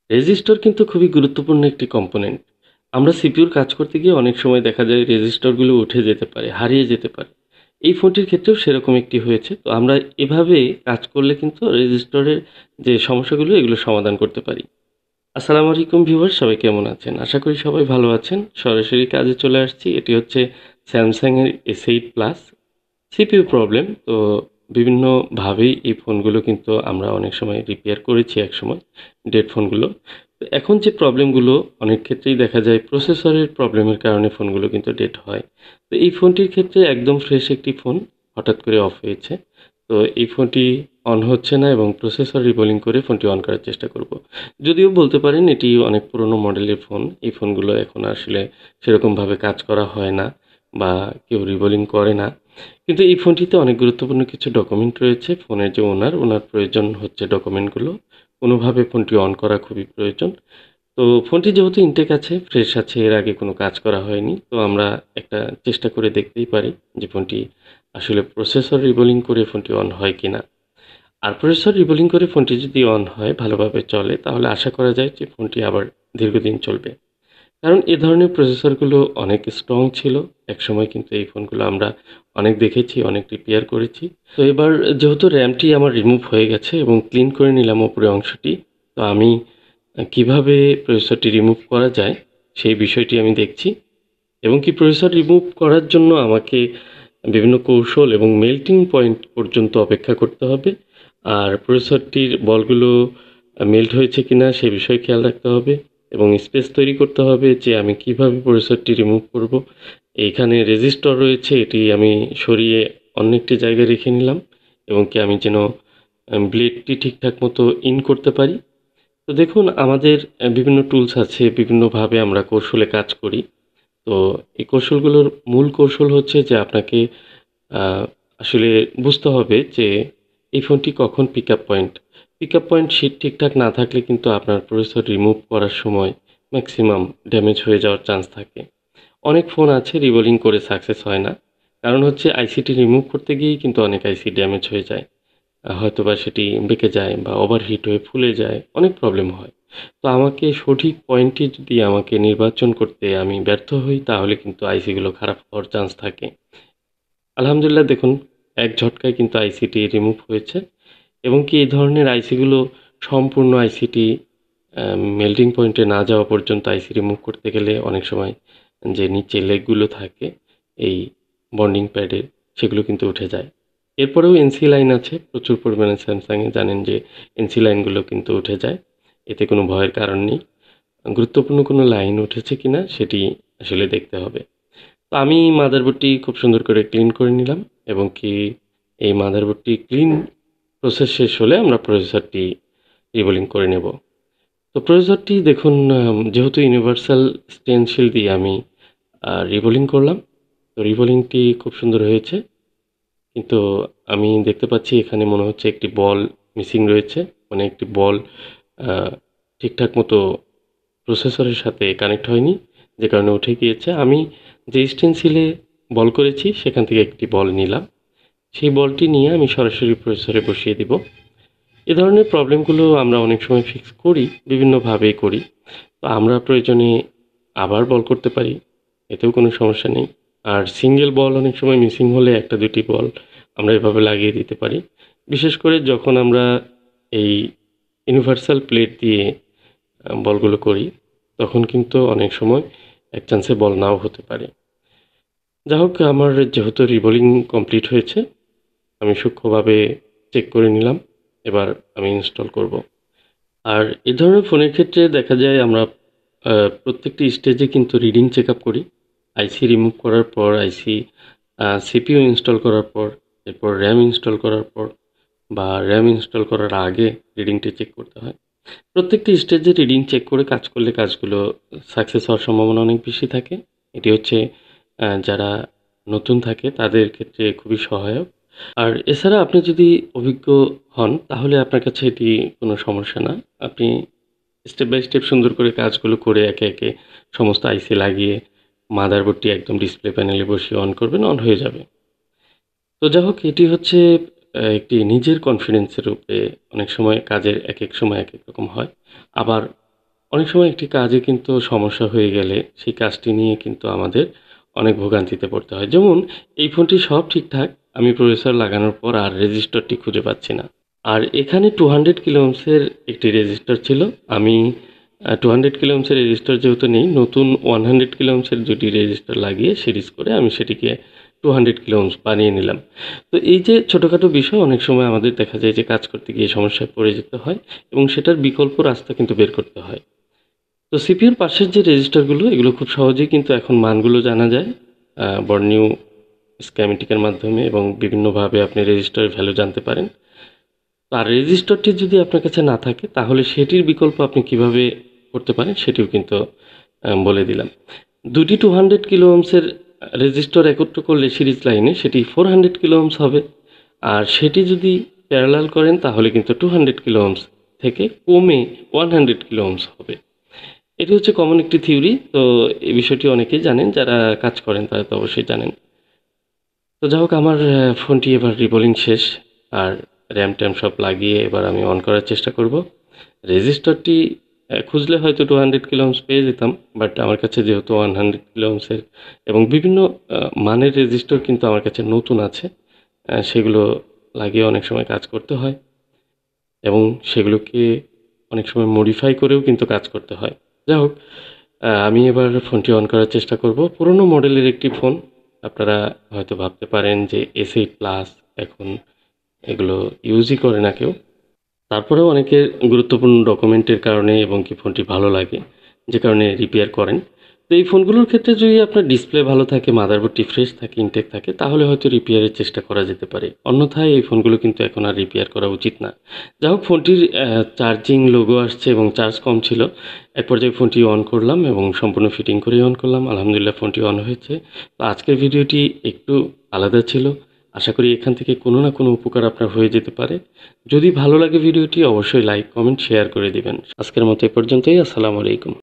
Resistor কিন্তু খুবই গুরুত্বপূর্ণ একটি কম্পোনেন্ট। আমরা সিপিইউর কাজ করতে গিয়ে অনেক সময় দেখা যায় রেজিস্টরগুলো উঠে যেতে পারে, হারিয়ে যেতে পারে। এই ফোনটির ক্ষেত্রেও সেরকম একটি হয়েছে। তো আমরা এভাবে কাজ করলে কিন্তু রেজিস্টরের যে সমস্যাগুলো এগুলো সমাধান করতে পারি। আসসালামু আলাইকুম ভিউয়ার্স, সবাই কেমন আছেন? আশা করি সবাই ভালো আছেন। সরাসরি কাজে চলে আসছি। এটি হচ্ছে স্যামসাং এর S8 প্লাস। CPU problem. তো বিভিন্নভাবেই এই ফোনগুলো কিন্তু আমরা অনেক সময় রিপেয়ার করেছি একসময়, ডেড ফোনগুলো। তো এখন যে প্রবলেমগুলো অনেক ক্ষেত্রেই দেখা যায় প্রসেসরের প্রবলেমের কারণে ফোনগুলো কিন্তু ডেড হয়। তো এই ফোনটির ক্ষেত্রে একদম ফ্রেশ একটি ফোন হঠাৎ করে অফ হয়েছে। তো এই ফোনটি অন হচ্ছে না এবং প্রসেসর রিবোলিং করে ফোনটি অন করার চেষ্টা করব। যদিও বলতে পারেন এটি অনেক পুরনো মডেলের ফোন। এই ফোনগুলো এখন আসলে সেরকমভাবে কাজ করা হয় না বা কেউ রিবোলিং করে না। কিন্তু এই ফোনটিতে অনেক গুরুত্বপূর্ণ কিছু ডকুমেন্ট রয়েছে। ফোনের যে ওনার প্রয়োজন হচ্ছে ডকুমেন্টগুলো। কোনোভাবে ফোনটি অন করা খুবই প্রয়োজন। তো ফোনটি যেহেতু ইনটেক আছে, ফ্রেশ আছে, এর আগে কোনো কাজ করা হয়নি। তো আমরা একটা চেষ্টা করে দেখতেই পারি যে ফোনটি আসলে প্রসেসর রিবোলিং করে ফোনটি অন হয় কিনা। আর প্রসেসর রিবোলিং করে ফোনটি যদি অন হয়, ভালোভাবে চলে, তাহলে আশা করা যায় যে ফোনটি আবার দীর্ঘদিন চলবে। কারণ এ ধরনের প্রসেসরগুলো অনেক স্ট্রং ছিল। একসময় কিন্তু এই ফোনগুলো আমরা অনেক দেখেছি, অনেক রিপেয়ার করেছি। তো এবার যেহেতু র্যামটি আমার রিমুভ হয়ে গেছে এবং ক্লিন করে নিলাম উপরের অংশটি। তো আমি কিভাবে প্রসেসরটি রিমুভ করা যায় সেই বিষয়টি আমি দেখছি এবং কি প্রসেসর রিমুভ করার জন্য আমাকে বিভিন্ন কৌশল এবং মেল্টিং পয়েন্ট পর্যন্ত অপেক্ষা করতে হবে। আর প্রসেসরটির বলগুলো মেল্ট হয়েছে কিনা সে বিষয়ে খেয়াল রাখতে হবে এবং স্পেস তৈরি করতে হবে যে আমি কিভাবে প্রসেসরটি রিমুভ করব। এইখানে রেজিস্টর রয়েছে, এটি আমি সরিয়ে অন্য একটি জায়গায় রেখে নিলাম এবং কি আমি যেন ব্লেডটি ঠিকঠাক মতো ইন করতে পারি। তো দেখুন আমাদের বিভিন্ন টুলস আছে, বিভিন্নভাবে আমরা কৌশলে কাজ করি। তো এই কৌশলগুলোর মূল কৌশল হচ্ছে যে আপনাকে আ আসলে বুঝতে হবে যে এই ফোনটি কখন পিকআপ পয়েন্ট। পিকআপ পয়েন্ট ঠিকঠাক না থাকলে কিন্তু আপনার প্রসেসর রিমুভ করার সময় ম্যাক্সিমাম ড্যামেজ হয়ে যাওয়ার চান্স থাকে। অনেক ফোন আছে রিবোলিং করে সাকসেস হয় না। কারণ হচ্ছে আইসিটি রিমুভ করতে গিয়েই কিন্তু অনেক আইসি ড্যামেজ হয়ে যায়। হয়তোবা সেটি বেঁকে যায় বা ওভারহিট হয়ে ফুলে যায়, অনেক প্রবলেম হয়। তো আমাকে সঠিক পয়েন্টটি যদি আমাকে নির্বাচন করতে আমি ব্যর্থ হই, তাহলে কিন্তু আইসিগুলো খারাপ হওয়ার চান্স থাকে। আলহামদুলিল্লাহ দেখুন, এক ঝটকায় কিন্তু আইসিটি রিমুভ হয়েছে এবং কি এই ধরনের আইসিগুলো সম্পূর্ণ আইসিটি মেল্টিং পয়েন্টে না যাওয়া পর্যন্ত আইসি রিমুভ করতে গেলে অনেক সময় যে নিচে লেগগুলো থাকে এই বন্ডিং প্যাডের, সেগুলো কিন্তু উঠে যায়। এরপরেও এনসি লাইন আছে প্রচুর পরিমাণে স্যামসাংয়ে, জানেন যে এনসি লাইনগুলো কিন্তু উঠে যায়। এতে কোনো ভয়ের কারণ নেই। গুরুত্বপূর্ণ কোনো লাইন উঠেছে কিনা সেটি আসলে দেখতে হবে। তো আমি মাদারবোর্ডটি খুব সুন্দর করে ক্লিন করে নিলাম এবং কি এই মাদারবোর্ডটি ক্লিন প্রসেস শেষ হলে আমরা প্রসেসরটি রিবোলিং করে নেব। তো প্রসেসরটি দেখুন, যেহেতু ইউনিভার্সাল স্টেনসিল দিয়ে আমি রিবোলিং করলাম। তো রিবোলিংটি খুব সুন্দর হয়েছে। কিন্তু আমি দেখতে পাচ্ছি এখানে মনে হচ্ছে একটি বল মিসিং রয়েছে। মানে একটি বল আ ঠিকঠাক মতো প্রসেসরের সাথে কানেক্ট হয়নি, যে কারণে উঠে গিয়েছে। আমি যে স্টেনসিলে বল করেছি সেখান থেকে একটি বল নিলাম। সেই বলটি নিয়ে আমি সরাসরি প্রসেসরে বসিয়ে দিব। এ ধরনের প্রবলেমগুলো আমরা অনেক সময় ফিক্স করি, বিভিন্নভাবেই করি। তো আমরা প্রয়োজনে আবার বল করতে পারি, এতেও কোনো সমস্যা নেই। আর সিঙ্গেল বল অনেক সময় মিসিং হলে ১টা ২টি বল আমরা এভাবে লাগিয়ে দিতে পারি। বিশেষ করে যখন আমরা এই ইউনিভার্সাল প্লেট দিয়ে বলগুলো করি, তখন কিন্তু অনেক সময় এক চান্সে বল নাও হতে পারে। যা হোক, আমার যেহেতু রিবোলিং কমপ্লিট হয়েছে, আমি সূক্ষ্মভাবে চেক করে নিলাম। এবার আমি ইনস্টল করব। আর এ ধরনের ফোনের ক্ষেত্রে দেখা যায় আমরা আ প্রত্যেকটি স্টেজে কিন্তু রিডিং চেক আপ করি। আইসি রিমুভ করার পর, আইসি সিপিইউ ইনস্টল করার পর, এরপর RAM ইনস্টল করার পর বা RAM ইনস্টল করার আগে রিডিংটি চেক করতে হয়। প্রত্যেকটি স্টেজে রিডিং চেক করে কাজ করলে কাজগুলো সাকসেস হওয়ার সম্ভাবনা অনেক বেশি থাকে। এটি হচ্ছে যারা নতুন থাকে তাদের ক্ষেত্রে খুবই সহায়ক। আর এছাড়া আপনি যদি অভিজ্ঞ হন তাহলে আপনার কাছে এটি কোনো সমস্যা না। আপনি স্টেপ বাই স্টেপ সুন্দর করে কাজগুলো করে একে সমস্ত আইসি লাগিয়ে মাদারবোর্ডটি একদম ডিসপ্লে প্যানেলে বসিয়ে অন করবেন, অন হয়ে যাবে। তো যাই হোক, এটি হচ্ছে একটি নিজের কনফিডেন্সের উপরে অনেক সময় কাজের একেক সময় একেক রকম হয়। আবার অনেক সময় একটি কাজে কিন্তু সমস্যা হয়ে গেলে সেই কাজটি নিয়ে কিন্তু আমাদের অনেক ভোগান্তিতে পড়তে হয়। যেমন এই ফোনটি সব ঠিকঠাক, আমি প্রসেসর লাগানোর পর আর রেজিস্টারটি খুঁজে পাচ্ছি না। আর এখানে 200 কিলো ওহমসের একটি রেজিস্টার ছিল। আমি 200 কিলো ওহমসের রেজিস্টার যেহেতু নেই, নতুন 100 কিলো ওহমসের দুটি রেজিস্টার লাগিয়ে সিরিজ করে আমি সেটিকে 200 কিলো ওহমস বানিয়ে নিলাম। তো এই যে ছোটোখাটো বিষয় অনেক সময় আমাদের দেখা যায় যে কাজ করতে গিয়ে সমস্যায় পড়ে যেতে হয় এবং সেটার বিকল্প রাস্তা কিন্তু বের করতে হয়। তো সিপিইউর পাশের যে রেজিস্টারগুলো এগুলো খুব সহজেই কিন্তু এখন মানগুলো জানা যায় বর্নিউ স্ক্যামেটিকের মাধ্যমে এবং বিভিন্নভাবে আপনি রেজিস্টারের ভ্যালু জানতে পারেন। আর রেজিস্টারটি যদি আপনার কাছে না থাকে তাহলে সেটির বিকল্প আপনি কিভাবে করতে পারেন সেটিও কিন্তু বলে দিলাম। দুটি 200 কিলো ওহমসের রেজিস্টার একত্র করলে সিরিজ লাইনে সেটি 400 কিলো ওহমস হবে। আর সেটি যদি প্যারালাল করেন তাহলে কিন্তু 200 কিলো ওহমস থেকে কমে 100 কিলো ওহমস হবে। এটি হচ্ছে কমন একটি থিওরি। তো এই বিষয়টি অনেকেই জানেন, যারা কাজ করেন তারা তো অবশ্যই জানেন। তো যাই হোক, আমার ফোনটি এবার রিবোলিং শেষ। আর র্যাম ট্যাম সব লাগিয়ে এবার আমি অন করার চেষ্টা করব। রেজিস্টারটি খুঁজলে হয়তো 200 কিলো ওহমস পেয়ে যেতাম, বাট আমার কাছে যেহেতু 100 কিলো ওহমসের এবং বিভিন্ন মানের রেজিস্টার কিন্তু আমার কাছে নতুন আছে, সেগুলো লাগিয়ে অনেক সময় কাজ করতে হয় এবং সেগুলোকে অনেক সময় মডিফাই করেও কিন্তু কাজ করতে হয়। যাই হোক, আমি এবার ফোনটি অন করার চেষ্টা করব। পুরনো মডেলের একটি ফোন। আপনারা হয়তো ভাবতে পারেন যে S8 প্লাস, এখন এগুলো ইউজই করে না কেউ। তারপরেও অনেকের গুরুত্বপূর্ণ ডকুমেন্টের কারণে এবং কি ফোনটি ভালো লাগে, যে কারণে রিপেয়ার করেন। তো এই ফোনগুলোর ক্ষেত্রে যদি আপনার ডিসপ্লে ভালো থাকে, মাদারবোর্ডটি ফ্রেশ থাকে, ইনটেক থাকে, তাহলে হয়তো রিপেয়ারের চেষ্টা করা যেতে পারে। অন্যথায় এই ফোনগুলো কিন্তু এখন আর রিপেয়ার করা উচিত না। যাই হোক, ফোনটির চার্জিং লোগো আসছে এবং চার্জ কম ছিল। এক পর্যায়ে ফোনটি অন করলাম এবং সম্পূর্ণ ফিটিং করেই অন করলাম। আলহামদুলিল্লাহ ফোনটি অন হয়েছে। তো আজকের ভিডিওটি একটু আলাদা ছিল। আশা করি এখান থেকে কোনো না কোনো উপকার আপনার হয়ে যেতে পারে। যদি ভালো লাগে ভিডিওটি অবশ্যই লাইক, কমেন্ট, শেয়ার করে দিবেন। আজকের মতো এ পর্যন্তই। আসসালামু আলাইকুম।